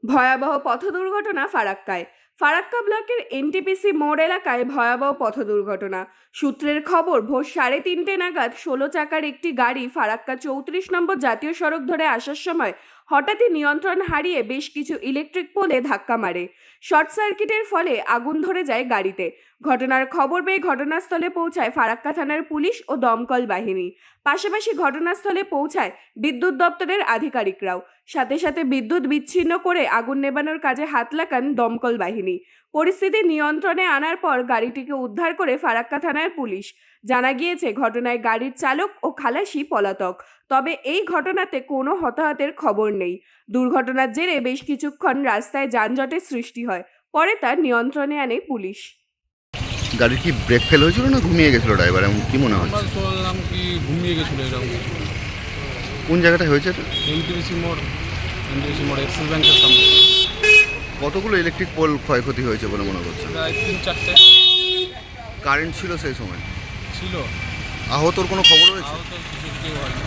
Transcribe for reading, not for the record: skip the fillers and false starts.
ভয়াবহ পথ দুর্ঘটনা ফারাক্কায়। ফারাক্কা ব্লকের এনটিপিসি মোড় এলাকায় ভয়াবহ পথ দুর্ঘটনা। সূত্রের খবর, ভোর 3:30 নাগাদ 16 চাকার একটি গাড়ি ফারাক্কা 34 নম্বর জাতীয় সড়ক ধরে আসার সময় হঠাৎই নিয়ন্ত্রণ হারিয়ে বেশ কিছু ইলেকট্রিক পোলে ধাক্কা মারে। শর্ট সার্কিটের ফলে আগুন ধরে যায় গাড়িতে। ঘটনার খবর পেয়ে ঘটনাস্থলে পৌঁছায় ফারাক্কা থানার পুলিশ ও দমকল বাহিনী। পাশাপাশি ঘটনাস্থলে পৌঁছায় বিদ্যুৎ দপ্তরের আধিকারিকরাও। সাথে সাথে বিদ্যুৎ বিচ্ছিন্ন করে আগুন নেভানোর কাজে হাত লাগান দমকল বাহিনী। পরিস্থিতি নিয়ন্ত্রণে আনার পর গাড়িটিকে উদ্ধার করে ফারাক্কা থানার পুলিশ। জানা গিয়েছে, ঘটনায় গাড়ির চালক ও খালাসি পলাতক। তবে এই ঘটনাতে কোনো হতাহতের খবর নেই। দুর্ঘটনার জেরে বেশ কিছুক্ষণ রাস্তায় যানজটের সৃষ্টি হয়। পরে তার নিয়ন্ত্রণে আনে পুলিশ। গাড়ি কি ব্রেক ফেল হয়েছিল না ঘুমিয়ে গেছিল ড্রাইভার, এমন কি মনে হচ্ছে? আমরা শুনলাম কি ঘুমিয়ে গেছিল এরকম। কোন জায়গাটায় হয়েছে এটা? এনটিপিসি মোড় এক্সিস ব্যাংকের সামনে। কতগুলো ইলেকট্রিক পোল ক্ষয়ক্ষতি হয়েছে বলে মনে করছে? প্রায় 3-4টে কারেন্ট ছিল সেই সময়? ছিল। আহতর কোনো খবর হয়েছে? আহত কিছু কেউ হয়নি।